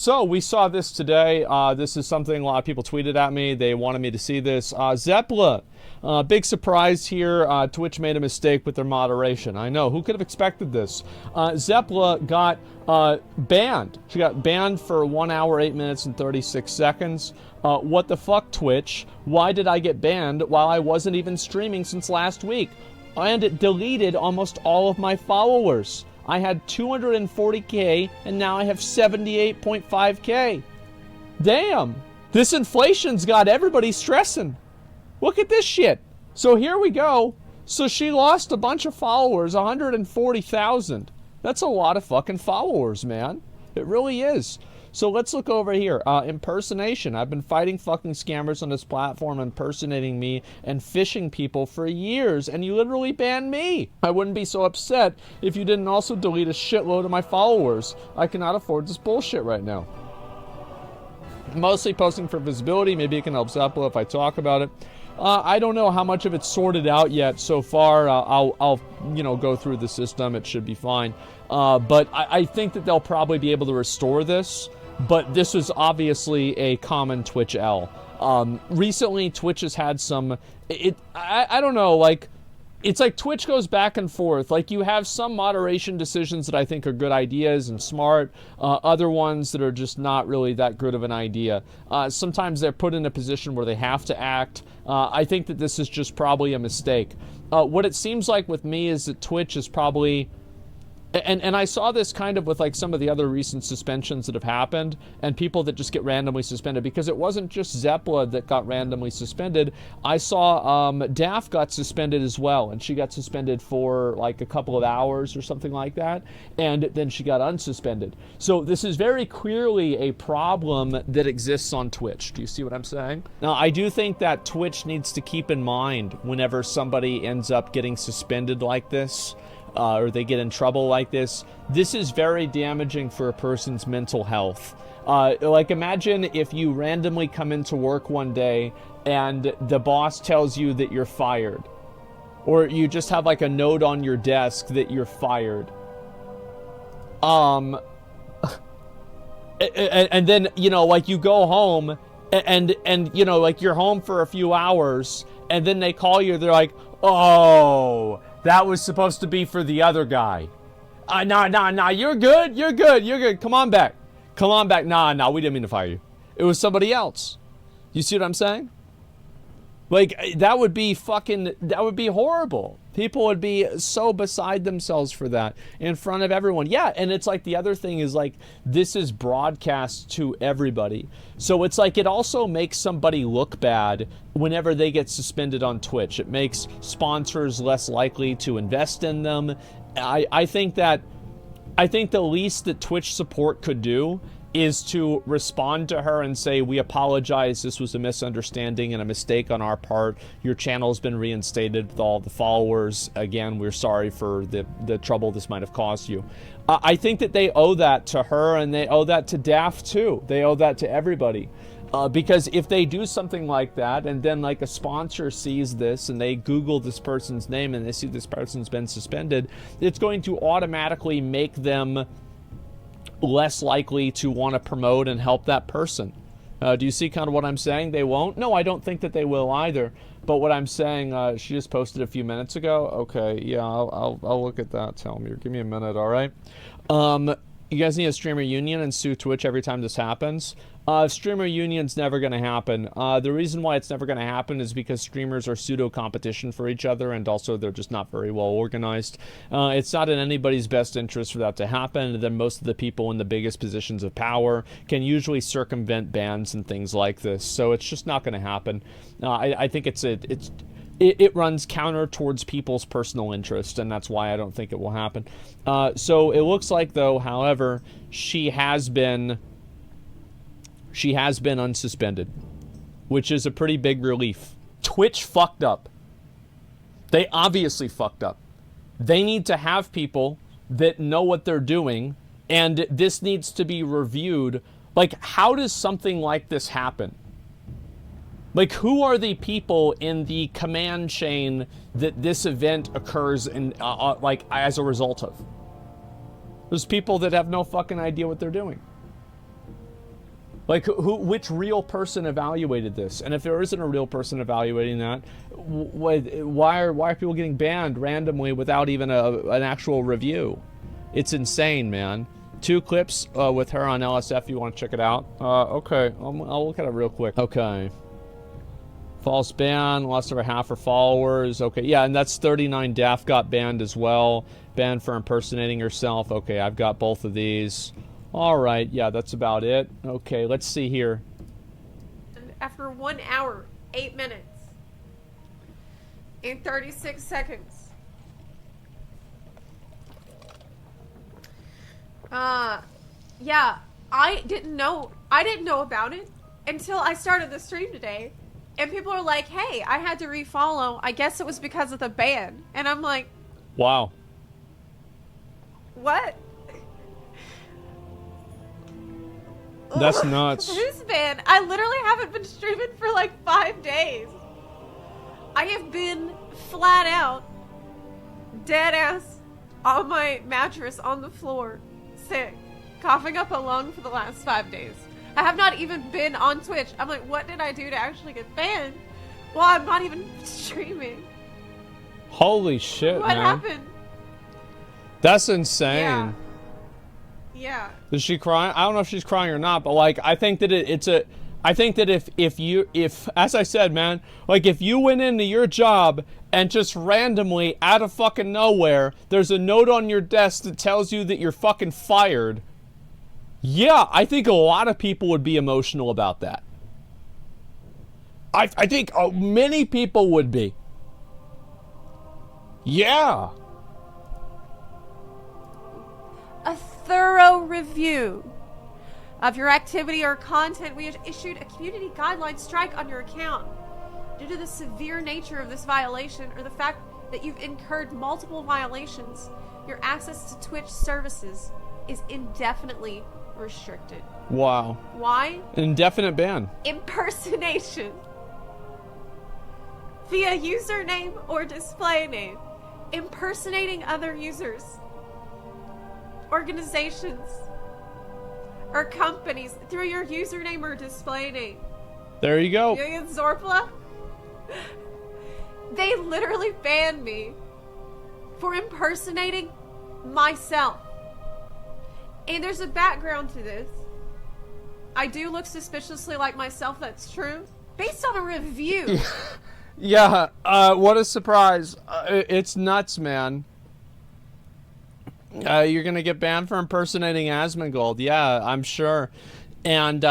So we saw this today. This is something a lot of people tweeted at me. They wanted me to see this. Zepla, big surprise here. Twitch made a mistake with their moderation. I know. Who could have expected this? Zepla got banned. She got banned for 1 hour, 8 minutes, and 36 seconds. What the fuck, Twitch? Why did I get banned while I wasn't even streaming since last week? And it deleted almost all of my followers. I had 240K, and now I have 78.5K. Damn. This inflation's got everybody stressing. Look at this shit. So here we go. So she lost a bunch of followers, 140,000. That's a lot of fucking followers, man. It really is. So let's look over here. Impersonation. I've been fighting fucking scammers on this platform, impersonating me and phishing people for years, and you literally banned me. I wouldn't be so upset if you didn't also delete a shitload of my followers. I cannot afford this bullshit right now. Mostly posting for visibility. Maybe it can help Zepla if I talk about it. I don't know how much of it's sorted out yet so far. I'll go through the system. It should be fine. But I think that they'll probably be able to restore this. But this was obviously a common Twitch L. Recently, Twitch has had some... I don't know, like... It's like Twitch goes back and forth. Like, you have some moderation decisions that I think are good ideas and smart. Other ones that are just not really that good of an idea. Sometimes they're put in a position where they have to act. I think that this is just probably a mistake. What it seems like with me is that Twitch is probably... And I saw this kind of with like some of the other recent suspensions that have happened and people that just get randomly suspended, because it wasn't just Zepla that got randomly suspended. I saw Daff got suspended as well, and she got suspended for like a couple of hours or something like that, and then she got unsuspended. So this is very clearly a problem that exists on Twitch. Do you see what I'm saying? Now, I do think that Twitch needs to keep in mind whenever somebody ends up getting suspended like this, or they get in trouble like this is very damaging for a person's mental health. Like, imagine if you randomly come into work one day and the boss tells you that you're fired. Or you just have like a note on your desk that you're fired. And then, like you go home and like you're home for a few hours and then they call you, they're like, oh... That was supposed to be for the other guy. Nah, you're good. Come on back. Nah, we didn't mean to fire you. It was somebody else. You see what I'm saying? Like, that would be horrible. People would be so beside themselves for that in front of everyone. Yeah, and it's like the other thing is like, this is broadcast to everybody. So it's like it also makes somebody look bad whenever they get suspended on Twitch. It makes sponsors less likely to invest in them. I think the least that Twitch support could do is to respond to her and say, we apologize, this was a misunderstanding and a mistake on our part. Your channel's been reinstated with all the followers. Again, we're sorry for the trouble this might have caused you. I think that they owe that to her, and they owe that to Daff too. They owe that to everybody. Because if they do something like that, and then like a sponsor sees this and they Google this person's name and they see this person's been suspended, it's going to automatically make them less likely to want to promote and help that person. Do you see kind of what I'm saying? They won't? No, I don't think that they will either. But what I'm saying, she just posted a few minutes ago. Okay, yeah, I'll look at that. Tell me. Give me a minute, all right? You guys need a streamer union and sue Twitch every time this happens. Streamer union's never going to happen. The reason why it's never going to happen is because streamers are pseudo-competition for each other, and also they're just not very well organized. It's not in anybody's best interest for that to happen, and then most of the people in the biggest positions of power can usually circumvent bans and things like this, so it's just not going to happen. I think it runs counter towards people's personal interest, and that's why I don't think it will happen. So it looks like, though, however, she has been unsuspended, which is a pretty big relief. Twitch fucked up. They obviously fucked up. They need to have people that know what they're doing, and this needs to be reviewed. Like, how does something like this happen? Like, who are the people in the command chain that this event occurs in, like, as a result of? There's people that have no fucking idea what they're doing. Like, which real person evaluated this? And if there isn't a real person evaluating that, why are people getting banned randomly without even an actual review? It's insane, man. 2 clips with her on LSF. You want to check it out? Okay, I'll look at it real quick. Okay. False ban, lost over half her followers. Okay, yeah, and that's 39 Daff got banned as well. Banned for impersonating herself. Okay, I've got both of these. All right, yeah, that's about it. Okay, let's see here. After 1 hour, 8 minutes, and 36 seconds. Yeah, I didn't know about it until I started the stream today. And people are like, hey, I had to refollow. I guess it was because of the ban. And I'm like, wow. What? That's nuts. Who's been? I literally haven't been streaming for like 5 days. I have been flat out, dead ass, on my mattress on the floor, sick, coughing up a lung for the last 5 days. I have not even been on Twitch. I'm like, what did I do to actually get banned? Well, I'm not even streaming. Holy shit, what man. What happened? That's insane. Yeah. Is she crying? I don't know if she's crying or not, but like, I think that I think that if as I said, man, like if you went into your job and just randomly out of fucking nowhere, there's a note on your desk that tells you that you're fucking fired. Yeah, I think a lot of people would be emotional about that. I think many people would be. Yeah. A thorough review of your activity or content. We have issued a community guideline strike on your account due to the severe nature of this violation or the fact that you've incurred multiple violations. Your access to Twitch services is indefinitely restricted. Wow. Why? Indefinite ban. Impersonation via username or display name. Impersonating other users, organizations, or companies through your username or display name. There you go. Julian Zorpla? They literally banned me for impersonating myself. And there's a background to this. I do look suspiciously like myself, that's true. Based on a review. Yeah, what a surprise. It's nuts, man. You're gonna get banned for impersonating Asmongold. Yeah, I'm sure. And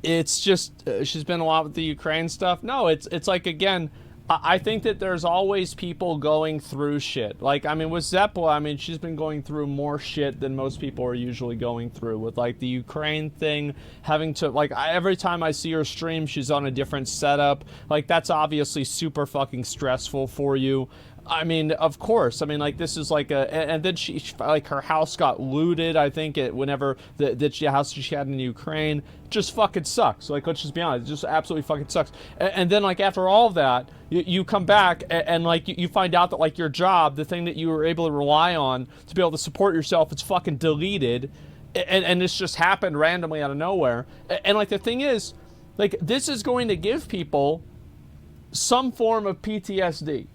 it's just, she's been a lot with the Ukraine stuff. No, it's like, again, I think that there's always people going through shit. Like, I mean, with Zeppela, I mean, she's been going through more shit than most people are usually going through. With, like, the Ukraine thing, having to, like, every time I see her stream, she's on a different setup. Like, that's obviously super fucking stressful for you. I mean, of course. I mean, like, this is like and then she like, her house got looted, I think, whenever the house she had in Ukraine. Just fucking sucks. Like, let's just be honest. It just absolutely fucking sucks. And then, like, after all of that, you come back and like, you find out that, like, your job, the thing that you were able to rely on to be able to support yourself, it's fucking deleted. And this just happened randomly out of nowhere. And, like, the thing is, like, this is going to give people some form of PTSD.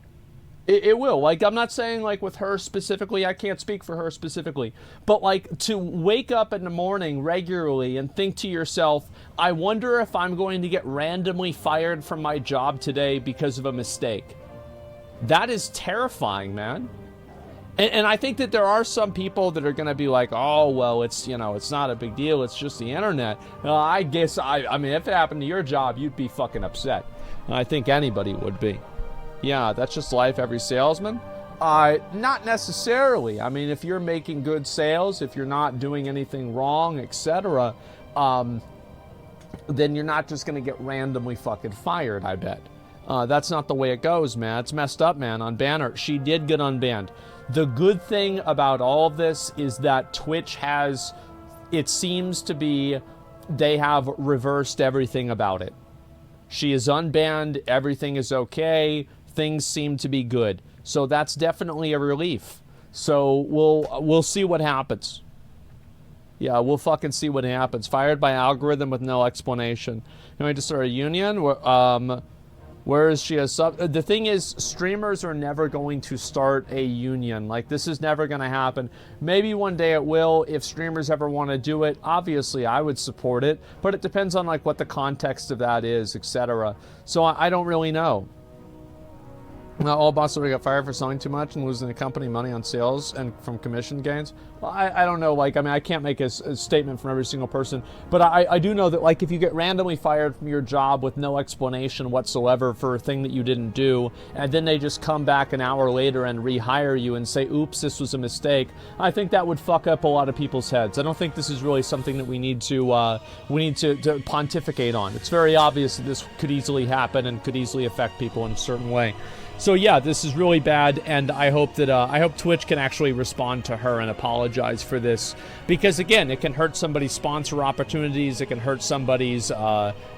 It will. Like, I'm not saying, like, with her specifically, I can't speak for her specifically, but, like, to wake up in the morning regularly and think to yourself, I wonder if I'm going to get randomly fired from my job today because of a mistake. That is terrifying, man. And I think that there are some people that are going to be like, oh, well, it's, you know, it's not a big deal. It's just the internet. I guess, I mean, if it happened to your job, you'd be fucking upset. I think anybody would be. Yeah, that's just life, every salesman. Not necessarily. I mean, if you're making good sales, if you're not doing anything wrong, etc., then you're not just going to get randomly fucking fired, I bet. That's not the way it goes, man. It's messed up, man. Unban her. She did get unbanned. The good thing about all of this is that Twitch has, it seems to be, they have reversed everything about it. She is unbanned. Everything is okay. Things seem to be good. So that's definitely a relief. So we'll see what happens. Yeah, we'll fucking see what happens. Fired by algorithm with no explanation. Going to start a union? Where is she a sub? The thing is, streamers are never going to start a union. Like, this is never going to happen. Maybe one day it will. If streamers ever want to do it, obviously I would support it. But it depends on, like, what the context of that is, etc. So I don't really know. All bosses already got fired for selling too much and losing the company money on sales and from commission gains. Well, I don't know. Like, I mean, I can't make a statement from every single person, but I do know that, like, if you get randomly fired from your job with no explanation whatsoever for a thing that you didn't do, and then they just come back an hour later and rehire you and say, oops, this was a mistake, I think that would fuck up a lot of people's heads. I don't think this is really something that we need to pontificate on. It's very obvious that this could easily happen and could easily affect people in a certain way. So yeah, this is really bad, and I hope that I hope Twitch can actually respond to her and apologize for this, because again, it can hurt somebody's sponsor opportunities, it can hurt somebody's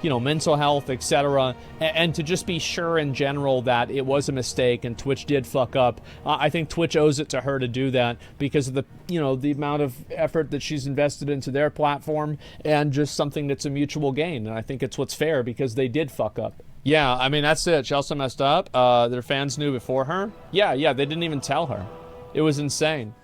mental health, etc. And to just be sure in general that it was a mistake and Twitch did fuck up, I think Twitch owes it to her to do that because of the the amount of effort that she's invested into their platform and just something that's a mutual gain. And I think it's what's fair because they did fuck up. Yeah, I mean, that's it. She also messed up. Their fans knew before her. Yeah, they didn't even tell her. It was insane.